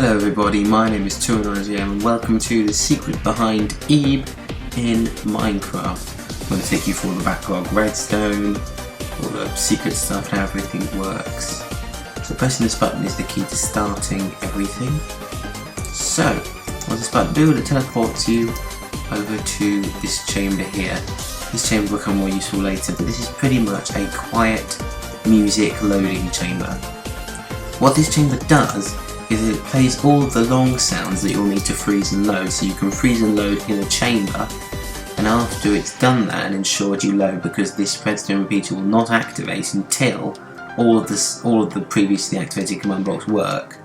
Hello everybody, my name is Teeheebee and welcome to the secret behind Teeheebee in Minecraft. I'm going to take you through the backlog, Redstone, all the secret stuff and how everything works. So pressing this button is the key to starting everything. So, what this button do? It teleports you over to this chamber here. This chamber will become more useful later, but this is pretty much a quiet music loading chamber. What this chamber does is it plays all the long sounds that you'll need to freeze and load, so you can freeze and load in a chamber, and after it's done that and ensured you load, because this redstone repeater will not activate until all of the previously activated command blocks work.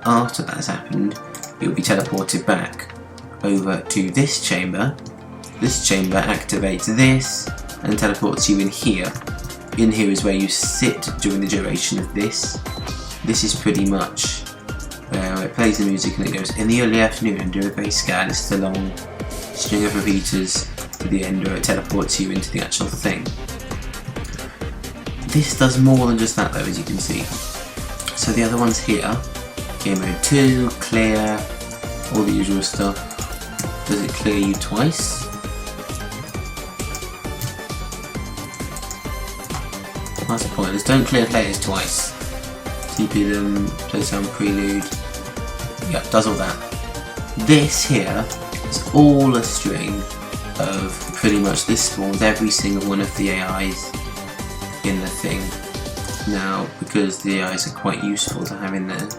After that's happened, you'll be teleported back over to this chamber. This chamber activates this and teleports you in here. In here is where you sit during the duration of this. This is pretty much where it plays the music and it goes, in the early afternoon, do a great scan, it's a long string of repeaters to the end where it teleports you into the actual thing. This does more than just that though, as you can see. So the other ones here, game mode 2, clear, all the usual stuff. Does it clear you twice? That's the point, don't clear players twice. TP them, play some prelude. Yep, does all that. This here is all a string of pretty much this spawns every single one of the AIs in the thing. Now, because the AIs are quite useful to have in there,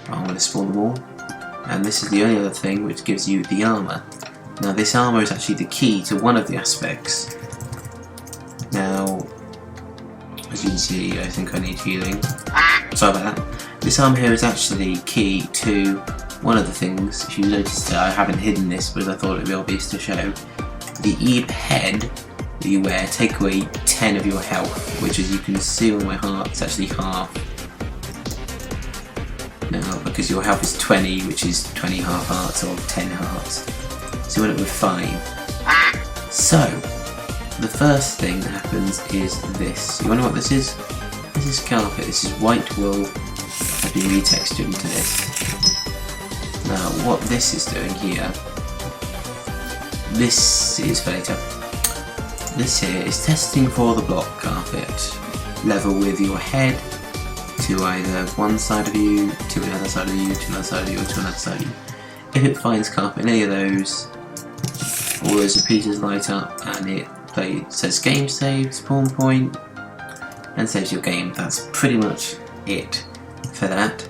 I'm going to spawn them all. And this is the only other thing which gives you the armour. Now this armour is actually the key to one of the aspects. Now, as you can see, I think I need healing. Sorry about that. This armour here is actually key to one of the things. If you noticed, I haven't hidden this because I thought it would be obvious to show. The Teeheebee head that you wear take away 10 of your health, which as you can see on my heart, it's actually half. Now, because your health is 20, which is 20 half hearts or 10 hearts, so you end up with 5. So, the first thing that happens is this. You wonder what this is? This is carpet. This is white wool has been retextured into this. Now, what this is doing here, this is fairly tough. This here is testing for the block carpet level with your head to either one side of you, to another side of you, to another side of you, or to another side of you. If it finds carpet in any of those, all those repeaters light up and it says game saved, spawn point, and saves your game. That's pretty much it for that.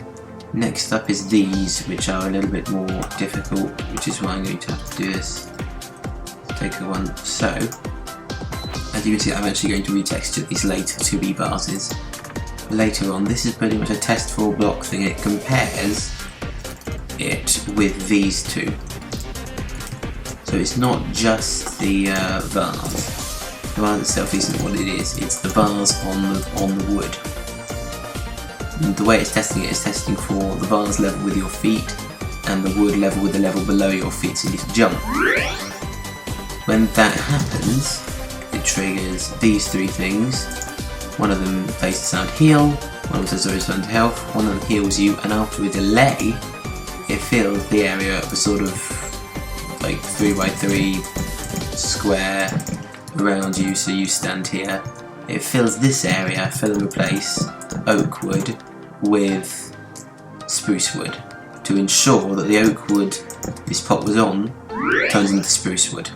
Next up is these, which are a little bit more difficult, which is why I'm going to have to do this. Take a one. So, as you can see, I'm actually going to retexture these later to be vases. Later on, this is pretty much a test for block thing. It compares it with these two. So it's not just the vase. The vase itself isn't what it is, it's the vase on the wood. And the way it's testing it is testing for the vase level with your feet and the wood level with the level below your feet, so you need to jump. When that happens, it triggers these three things. One of them plays the sound heal, one of them says return to health, one of them heals you, and after a delay, it fills the area of a sort of like 3x3 square around you, so you stand here. It fills this area, fill and replace oak wood with spruce wood to ensure that the oak wood this pot was on turns into spruce wood.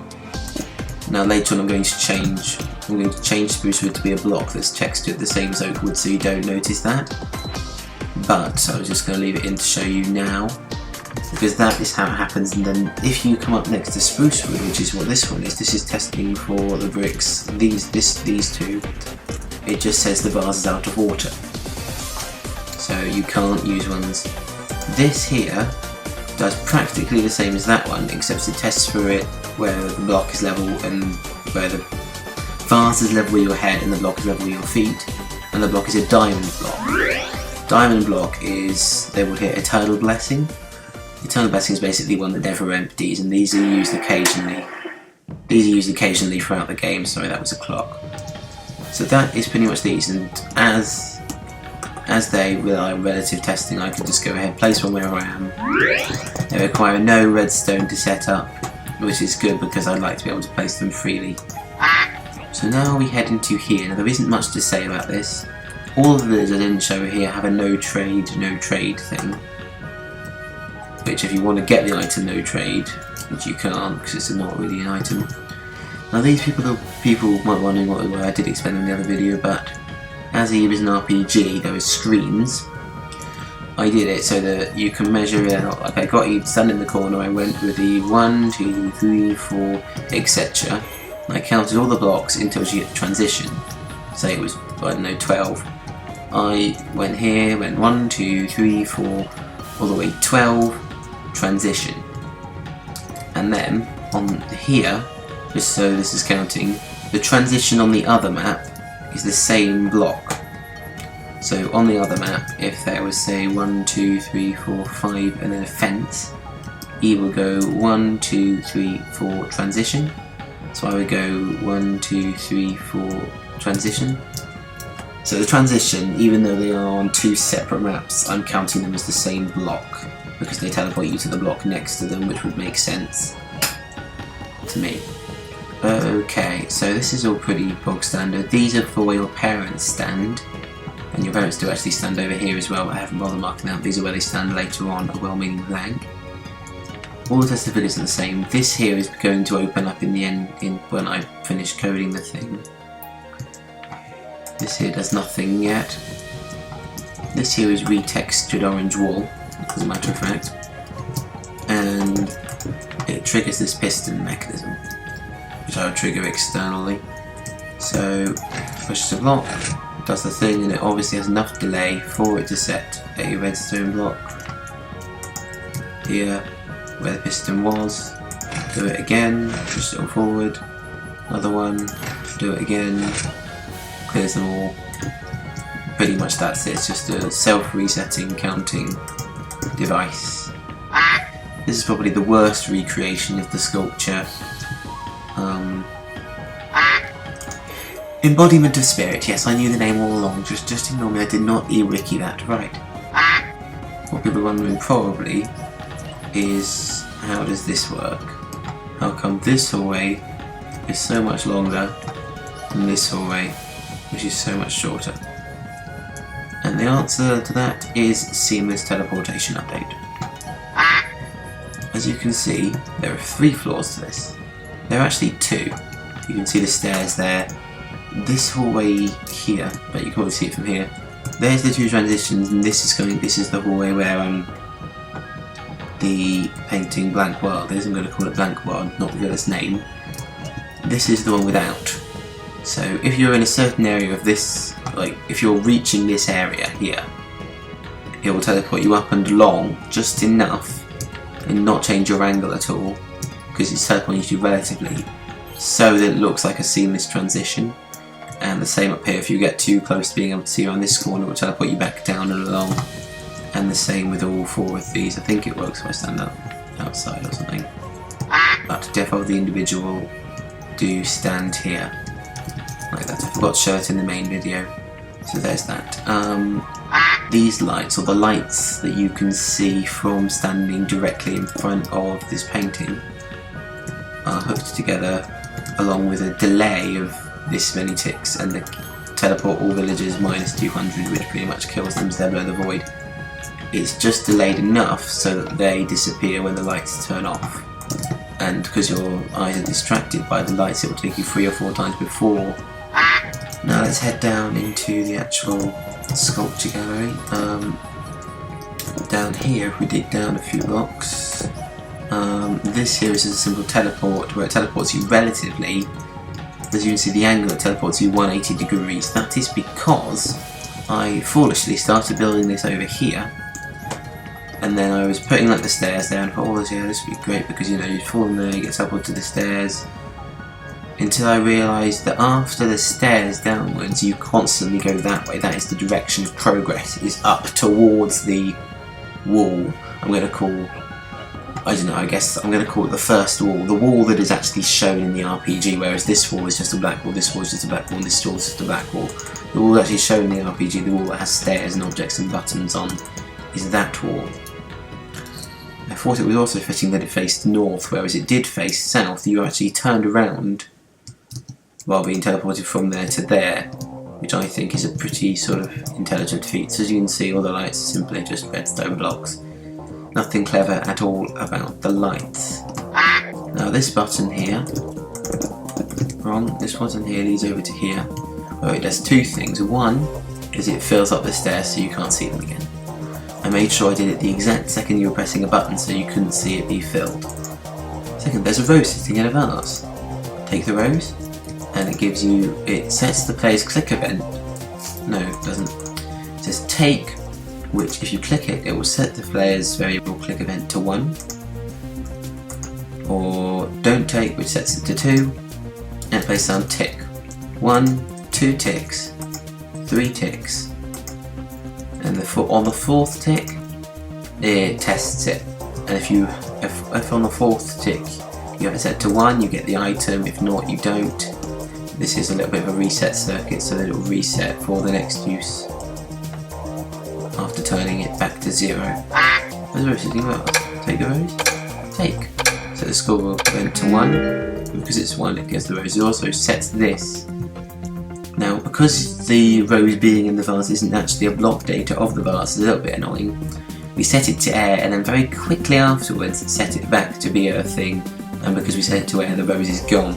Now later on I'm going to change spruce wood to be a block that's textured the same as oak wood, so you don't notice that. But I was just going to leave it in to show you now, because that is how it happens. And then if you come up next to spruce wood, which is what this one is, this is testing for the bricks, these two, it just says the vase is out of water, so you can't use ones. This here does practically the same as that one, except it tests for it where the block is level and where the vase is level with your head and the block is level with your feet, and the block is a diamond block. Diamond block is, they would hit Eternal Blessing. Eternal Blessing is basically one that never empties, and these are used occasionally. These are used occasionally throughout the game. Sorry, that was a clock. So that is pretty much these, and as as they rely on relative testing, I can just go ahead, place one wherever I am. They require no redstone to set up, which is good because I like to be able to place them freely. So now we head into here. Now there isn't much to say about this. All of the villages I didn't show here have a no trade thing. Which if you want to get the item no trade, which you can't because it's not really an item. Now these people might be wondering what they were. I did explain them in the other video, but as Eve is an RPG, there are screens. I did it so that you can measure it out. Like I got Eve standing in the corner, I went with Eve 1, 2, 3, 4, etc. I counted all the blocks until she hit transition. Say it was, I don't know, 12. I went here, went 1, 2, 3, 4, all the way 12, transition. And then, on here, just so this is counting, the transition on the other map is the same block. So on the other map, if there was say 1, 2, 3, 4, 5 and then a fence, Eve will go 1, 2, 3, 4 transition. So I would go 1, 2, 3, 4 transition. So the transition, even though they are on two separate maps, I'm counting them as the same block because they teleport you to the block next to them, which would make sense to me. Okay, so this is all pretty bog standard. These are for where your parents stand, and your parents do actually stand over here as well, but I haven't bothered marking out. These are where they stand later on, a well-meaning blank. All the tested videos are the same. This here is going to open up in the end when I finish coding the thing. This here does nothing yet. This here is retextured orange wool, as a matter of fact. And it triggers this piston mechanism, which I would trigger externally. So, pushes a block, does the thing, and it obviously has enough delay for it to set a redstone block here where the piston was. Do it again, push it all forward, another one, do it again, clears them all. Pretty much that's it, it's just a self-resetting counting device. This is probably the worst recreation of the sculpture. Embodiment of Spirit, yes, I knew the name all along, just ignore me, I did not e-wiki that, right. What people are wondering probably is, how does this work? How come this hallway is so much longer than this hallway, which is so much shorter? And the answer to that is seamless teleportation update. As you can see, there are 3 floors to this. There are actually 2. You can see the stairs there. This hallway here, but you can probably see it from here. There's the 2 transitions, and this is the hallway where the painting Blank World is. I'm going to call it Blank World, not the villain's name. This is the one without. So if you're in a certain area of this, like if you're reaching this area here, it will teleport you up and along just enough and not change your angle at all, because it's teleporting you relatively, so that it looks like a seamless transition. And the same up here, if you get too close to being able to see around this corner, it will teleport you back down and along. And the same with all 4 of these. I think it works if I stand up outside or something. But defo the individual do stand here. Like that. I forgot to show it in the main video. So there's that. These lights, or the lights that you can see from standing directly in front of this painting, are hooked together along with a delay of this many ticks, and they teleport all villagers minus 200, which pretty much kills them as they're below the void. It's just delayed enough so that they disappear when the lights turn off. And because your eyes are distracted by the lights, it will take you 3 or 4 times before. Now let's head down into the actual sculpture gallery. Down here, if we dig down a few blocks, this here is a simple teleport where it teleports you relatively. As you can see, the angle it teleports you 180 degrees. That is because I foolishly started building this over here, and then I was putting like the stairs there and I thought, oh yeah, this would be great because you fall in there, you get teleported to the stairs, until I realised that after the stairs downwards you constantly go that way. That is the direction of progress, is up towards the wall. I'm going to call I don't know, I guess I'm going to call it the first wall, the wall that is actually shown in the RPG, whereas this wall is just a black wall, this wall is just a black wall, and this wall is just a black wall. The wall actually shown in the RPG, the wall that has stairs and objects and buttons on, is that wall. I thought it was also fitting that it faced north, whereas it did face south. You actually turned around while being teleported from there to there, which I think is a pretty sort of intelligent feat. So as you can see, all the lights are simply just redstone blocks. Nothing clever at all about the lights. Now this button here, this button here leads over to here. Well, it does two things. One is it fills up the stairs so you can't see them again. I made sure I did it the exact second you were pressing a button so you couldn't see it be filled. Second, there's a rose sitting in a vase. Take the rose, and it gives you, it sets the player's click event. No, it doesn't. It says take, which if you click it, it will set the player's variable click event to 1. Or don't take, which sets it to 2, and it plays sound tick. 1, 2 ticks, 3 ticks. And on the 4th tick, it tests it. And if on the 4th tick you have it set to 1, you get the item. If not, you don't. This is a little bit of a reset circuit, so that it will reset for the next use after turning it back to 0. There's a rose sitting well. Take the rose. Take. So the score will go to 1. Because it's 1, it gets the rose. It also sets this. Now, because the rose being in the vase isn't actually a block data of the vase, it's a little bit annoying. We set it to air, and then very quickly afterwards set it back to be a thing, and because we set it to air, the rose is gone.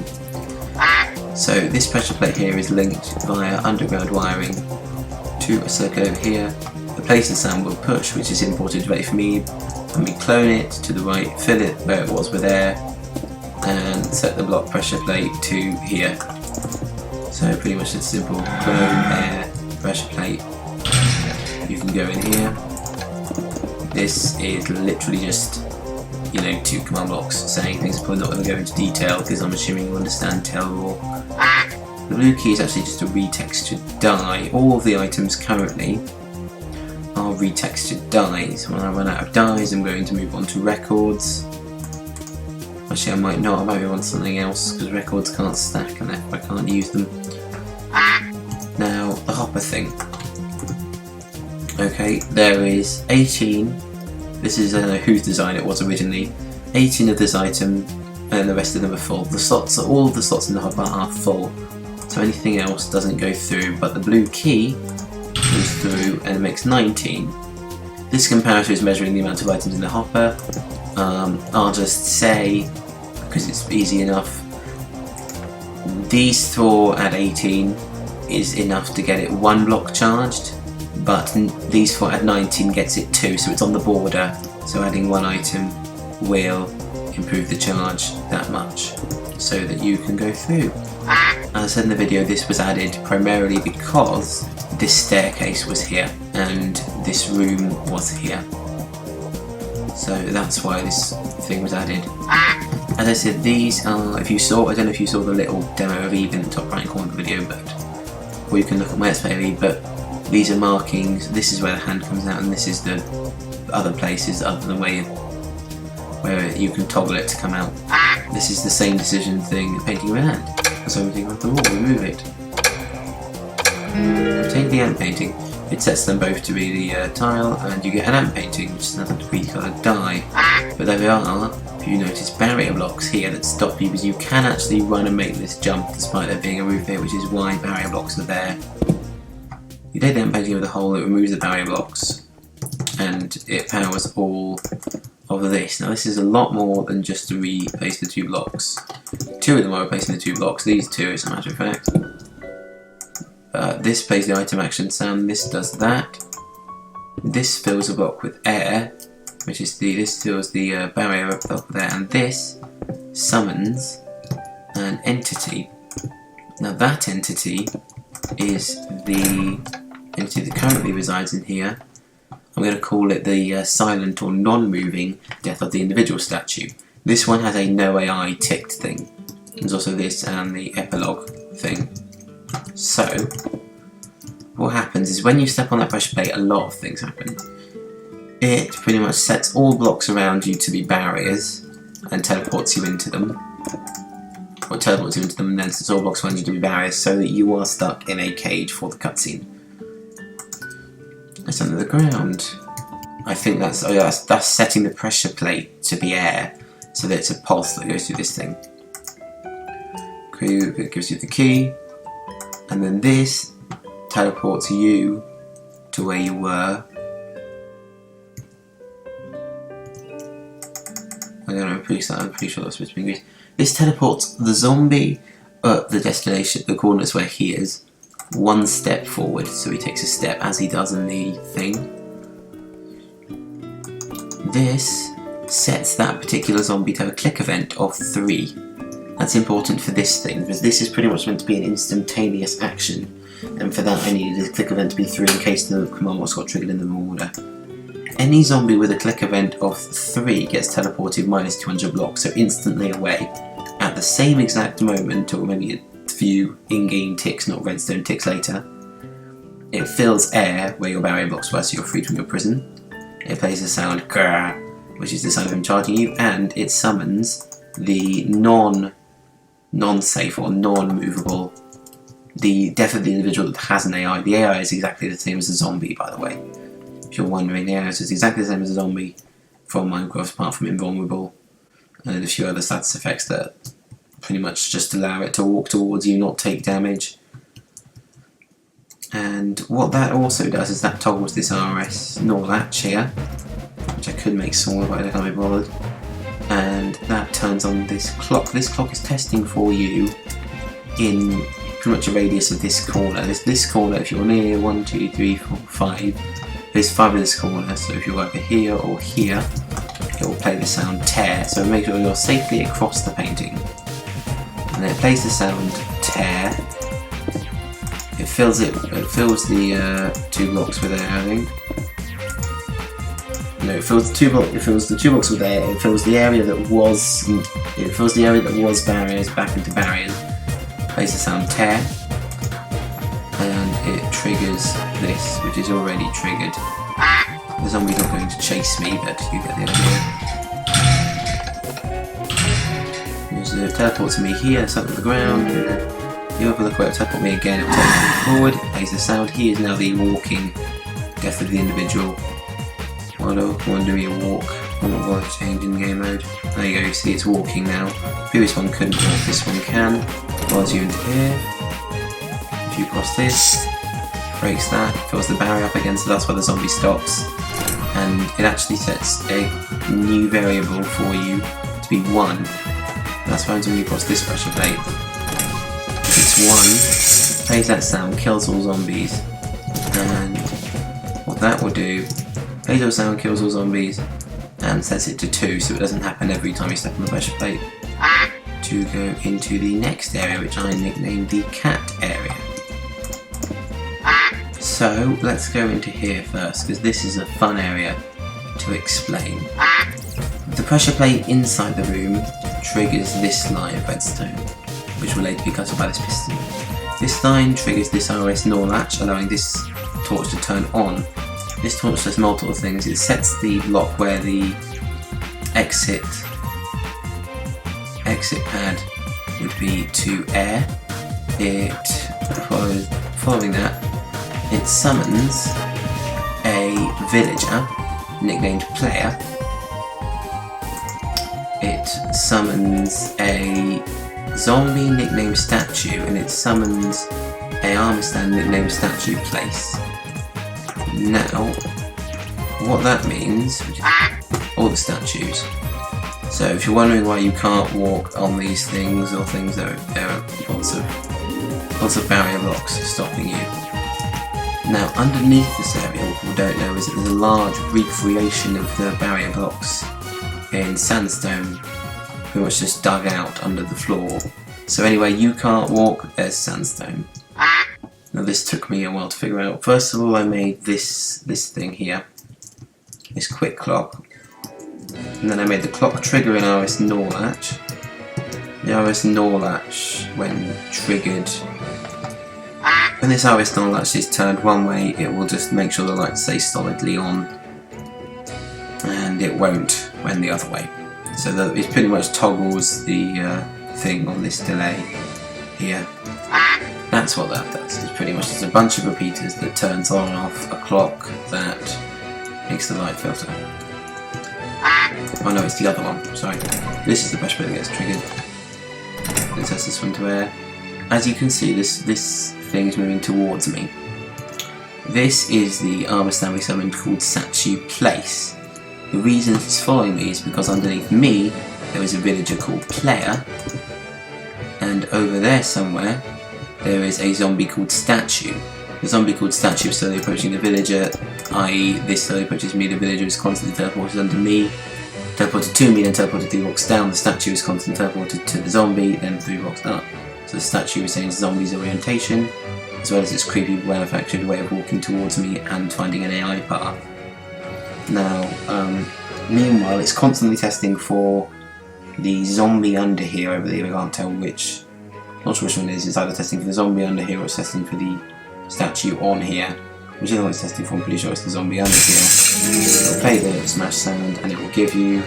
So this pressure plate here is linked via underground wiring to a circuit over here. The place and sound will push, which is imported directly from me, and we clone it to the right, fill it where it was with air, and set the block pressure plate to here. So pretty much it's simple, clone, air, pressure plate. You can go in here. This is literally just, 2 command blocks saying things. I'm probably not going to go into detail because I'm assuming you understand Terror. The blue key is actually just a retextured die. All of the items currently are retextured dies. When I run out of dies, I'm going to move on to records. Actually, I might not. I might move on to something else because records can't stack and I can't use them. Now, the hopper thing. Okay, there is 18. This is, I don't know whose design it was originally. 18 of this item, and the rest of them are full. All of the slots in the hopper are full, so anything else doesn't go through, but the blue key goes through and it makes 19. This comparator is measuring the amount of items in the hopper. I'll just say, because it's easy enough, these 4 at 18 is enough to get it 1 block charged, but these 4 at 19 gets it 2, so it's on the border, so adding 1 item will improve the charge that much, so that you can go through. As I said in the video, this was added primarily because this staircase was here, and this room was here. So that's why this thing was added. As I said, these are, I don't know if you saw the little demo of Eve in the top right corner of the video, or you can look at my Let's Play of Eve, but these are markings. This is where the hand comes out, and this is the other places other than where you can toggle it to come out. This is the same decision thing, painting with a hand. So we take off the wall, remove it. Take the ant painting. It sets them both to be the tile, and you get an ant painting, which is another 3-coloured die. But there are, if you notice, barrier blocks here that stop you, because you can actually run and make this jump despite there being a roof here, which is why barrier blocks are there. You take the ant painting with a hole, it removes the barrier blocks, and it powers all of this. Now this is a lot more than just to replace the 2 blocks. 2 of them are replacing the 2 blocks, these 2 as a matter of fact. This plays the item action sound, this does that. This fills a block with air, which is this fills the barrier block with air, and this summons an entity. Now that entity is the entity that currently resides in here. I'm going to call it the silent or non-moving death of the individual statue. This one has a no AI ticked thing. There's also this and the epilogue thing. So, what happens is when you step on that pressure plate, a lot of things happen. it pretty much sets all blocks around you to be barriers and teleports you into them. Or teleports you into them and then sets all blocks around you to be barriers so that you are stuck in a cage for the cutscene. It's under the ground. I think that's, oh yeah, that's setting the pressure plate to be air so that it's a pulse that goes through this thing. It gives you the key, and then this teleports you to where you were. I don't know, I'm pretty sure that's supposed to be Greece. This teleports the zombie at the destination, the coordinates where he is, one step forward, so he takes a step as he does in the thing. This sets that particular zombie to have a click event of 3. That's important for this thing, because this is pretty much meant to be an instantaneous action, and for that I needed a click event to be 3 in case the command was got triggered in the wrong order. Any zombie with a click event of 3 gets teleported minus 200 blocks, so instantly away, at the same exact moment, or maybe a few in-game ticks, not redstone ticks later. It fills air where your barrier blocks were, so you're freed from your prison. It plays the sound grrr, which is the sound of him charging you, and it summons the non-safe or non-movable, the death of the individual that has an AI. The AI is exactly the same as a zombie, by the way. If you're wondering, the AI is exactly the same as a zombie from Minecraft, apart from invulnerable, and a few other status effects that pretty much just allow it to walk towards you, not take damage. And what that also does is that toggles this RS NOR latch here, which I could make smaller but I can't be bothered. And that turns on this clock. This clock is testing for you in pretty much a radius of this corner. This corner, if you're near 1, 2, 3, 4, 5, there's 5 in this corner, so if you're either here or here, it will play the sound tear, so make sure you're safely across the painting. And then it plays the sound tear. It fills the 2 blocks with air, I think. No, it fills the 2 blocks with air. It fills the area that was barriers back into barriers. Plays the sound tear, and it triggers this, which is already triggered. The zombie's not going to chase me, but you get the idea. So it teleports me here, it's up to the ground, and then you open the quote, teleport me again, it will teleport me forward, it plays the sound. He is now the walking death of the individual. Why do we walk? I'm not going to change in game mode. There you go, you see it's walking now. Previous one couldn't walk, this one can. Follows you into here. If you cross this, breaks that, fills the barrier up again, so that's where the zombie stops. And it actually sets a new variable for you to be 1. That's why when you cross this pressure plate. If it's 1, plays that sound, kills all zombies. And what that will do, plays all sound, kills all zombies, and sets it to 2 so it doesn't happen every time you step on the pressure plate. To go into the next area, which I nicknamed the cat area. So let's go into here first, because this is a fun area to explain. The pressure plate inside the room triggers this line of redstone, which will later be cut off by this piston. This line triggers this RS NOR latch, allowing this torch to turn on. This torch does multiple things. It sets the block where the exit pad would be to air. Following that, it summons a villager nicknamed Player. It summons a zombie nicknamed Statue, and it summons a armor stand nicknamed Statue Place. Now, what that means, all the statues. So if you're wondering why you can't walk on these things or things, there are lots of barrier blocks stopping you. Now underneath this area, what people don't know is that there's a large recreation of the barrier blocks in sandstone, pretty much just dug out under the floor. So anyway, you can't walk, there's sandstone. Now this took me a while to figure out. First of all, I made this thing here, this quick clock. And then I made the clock trigger an RS NOR latch. The RS NOR latch, when triggered, when this RS NOR latch is turned one way, it will just make sure the lights stay solidly on. and it won't when the other way. So that it pretty much toggles the thing on this delay here. That's what that does. It's pretty much just a bunch of repeaters that turns on and off a clock that makes the light filter. Oh no, it's the other one, sorry. This is the push button that gets triggered. Let's test this one to air. As you can see, this thing is moving towards me. This is the armor stand we summoned called Statue Place. The reason it's following me is because underneath me there is a villager called Player, and over there somewhere there is a zombie called Statue. The zombie called Statue is slowly approaching the villager, i.e. this slowly approaches me, the villager is constantly teleported under me, teleported to me, then teleported 3 blocks down, the statue is constantly teleported to the zombie, then 3 blocks up. So the statue is saying the zombie's orientation, as well as its creepy manufactured way of walking towards me and finding an AI path. Now, meanwhile, it's constantly testing for the zombie under here over there. I can't tell which, not sure which one it is. It's either testing for the zombie under here or it's testing for the statue on here. Whichever one it's testing for, I'm pretty sure it's the zombie under here. It'll play the smash sound and it will give you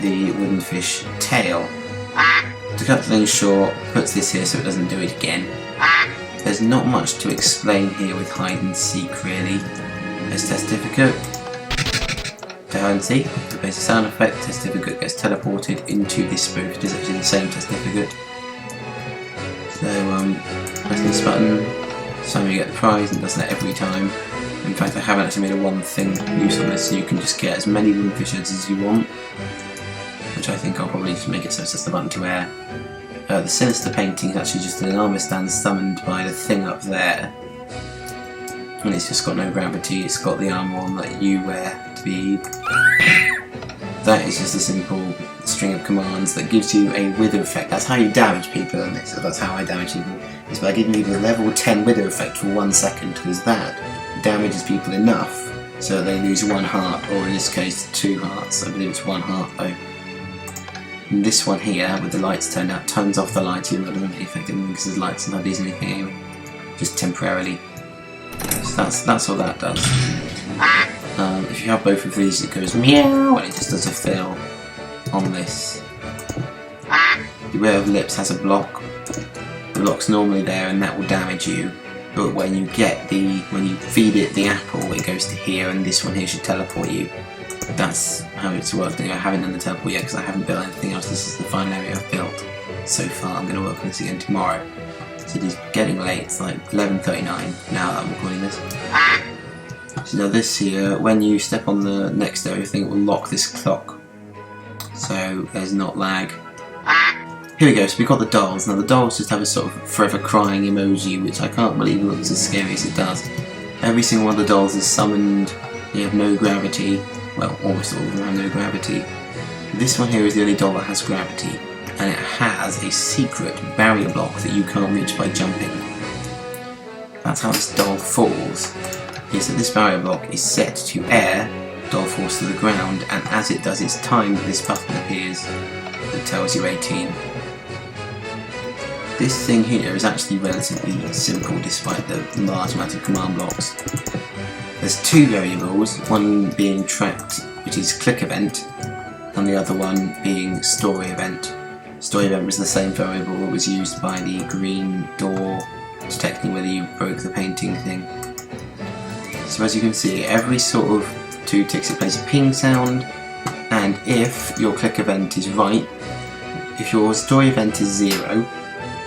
the wooden fish tail. To cut things short, puts this here so it doesn't do it again. There's not much to explain here with hide and seek really. There's testificate. To hide and seek, to place a sound effect, testificate gets teleported into this spoof. It is actually the same testificate. So press this button, so you get the prize, and does that every time. In fact, I haven't actually made a one thing use on this, so you can just get as many wooden fish heads as you want. Which I think I'll probably just make it so it's just the button to air. The sinister painting is actually just an armor stand summoned by the thing up there. And it's just got no gravity, it's got the armor on that you wear, Teeheebee. That is just a simple string of commands that gives you a wither effect. That's how you damage people in this, so that's how I damage people. Is by giving people a level 10 wither effect for 1 second, because that damages people enough so that they lose 1 heart, or in this case 2 hearts. I believe it's 1 heart though. And this one here, with the lights turned out, turns off the lights even though it doesn't really affect it because the lights don't do anything anyway. Just temporarily. So that's what that does. If you have both of these, it goes meow and it just does a fill on this. The Way of Lips has a block. The block's normally there and that will damage you. But when you feed it the apple, it goes to here, and this one here should teleport you. That's how it's worked. I haven't done the teleport yet because I haven't built anything else. This is the final area I've built so far. I'm going to work on this again tomorrow. So it is getting late. It's like 11:39 now that I'm recording this. So now this here, when you step on the next area thing, it will lock this clock. So there's not lag. Here we go, so we've got the dolls. Now the dolls just have a sort of forever crying emoji, which I can't believe looks as scary as it does. Every single one of the dolls is summoned, they have no gravity. Well, almost all of them have no gravity. This one here is the only doll that has gravity, and it has a secret barrier block that you can't reach by jumping. That's how this doll falls, is that this barrier block is set to air, doll falls to the ground, and as it does its time, this button appears that tells you 18. This thing here is actually relatively simple despite the large amount of command blocks. There's 2 variables, one being tracked, which is click event, and the other one being story event. Story event was the same variable that was used by the green door detecting whether you broke the painting thing. So as you can see, every sort of 2 ticks it plays a ping sound, and if your click event is right, if your story event is 0,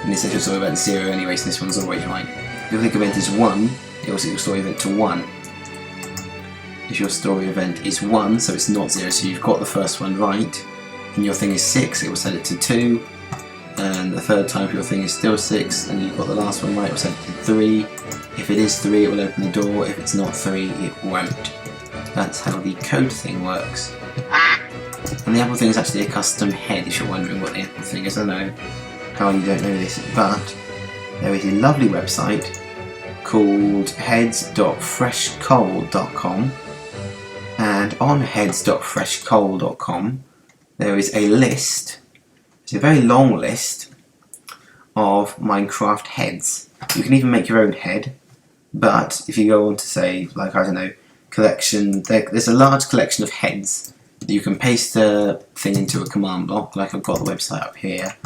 and this says your story event is 0 anyway, so this one's always right. If your click event is 1, it will set your story event to 1. If your story event is 1, so it's not 0, so you've got the first one right, and your thing is 6, it will set it to 2, and the third time if your thing is still 6, and you've got the last one right, it will set it to 3. If it is 3, it will open the door, if it's not 3, it won't. That's how the code thing works. And the apple thing is actually a custom head, if you're wondering what the apple thing is. I don't know how you don't know this, but there is a lovely website called heads.freshcoal.com, and on heads.freshcoal.com there is a list, it's a very long list of Minecraft heads. You can even make your own head, but if you go on to say, like, I don't know, collection, there's a large collection of heads you can paste the thing into a command block, like I've got the website up here.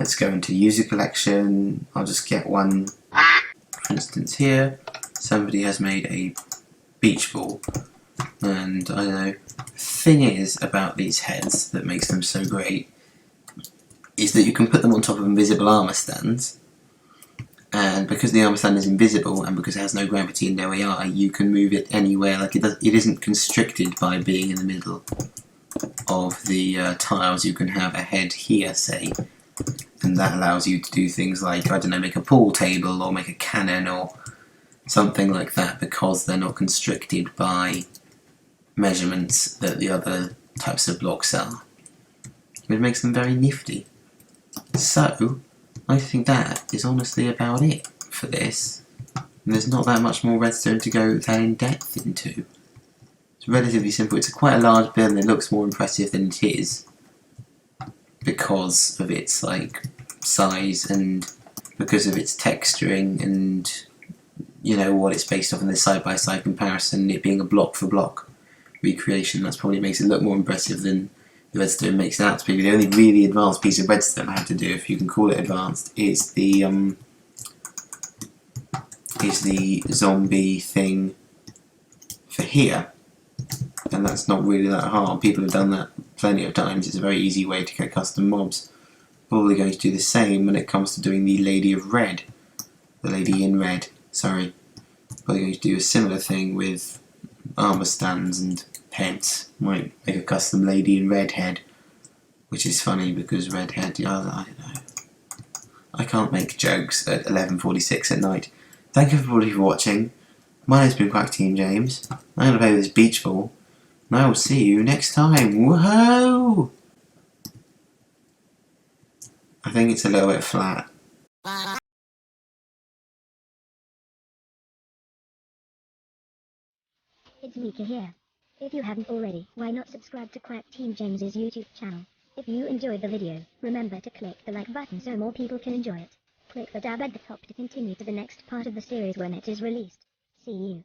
Let's go into user collection. I'll just get one, for instance here. Somebody has made a beach ball, and I don't know, the thing is about these heads that makes them so great is that you can put them on top of invisible armor stands, and because the armor stand is invisible and because it has no gravity and no AI, you can move it anywhere. Like it isn't constricted by being in the middle of the tiles. You can have a head here, say, and that allows you to do things like, I don't know, make a pool table or make a cannon or something like that, because they're not constricted by measurements that the other types of blocks are. It makes them very nifty. So, I think that is honestly about it for this. And there's not that much more redstone to go that in depth into. It's relatively simple. It's quite a large build and it looks more impressive than it is because of its like size and because of its texturing and you know what it's based off in this side-by-side comparison, it being a block-for-block recreation. That's probably makes it look more impressive than the redstone makes it out to be. The only really advanced piece of redstone I have to do, if you can call it advanced, is the zombie thing for here, and that's not really that hard. People have done that plenty of times. It's a very easy way to get custom mobs. Probably going to do the same when it comes to doing the Lady of Red, the Lady in Red. Sorry, probably going to do a similar thing with armor stands and heads. Might make a custom Lady in Red head, which is funny because red head, yeah, I don't know. I can't make jokes at 11:46 at night. Thank you everybody for watching. My name's been Quack Team James. I'm going to play with this beach ball, and I will see you next time. Woohoo! I think it's a little bit flat. It's Mika here. If you haven't already, why not subscribe to Quack Team James's YouTube channel? If you enjoyed the video, remember to click the like button so more people can enjoy it. Click the tab at the top to continue to the next part of the series when it is released. See you.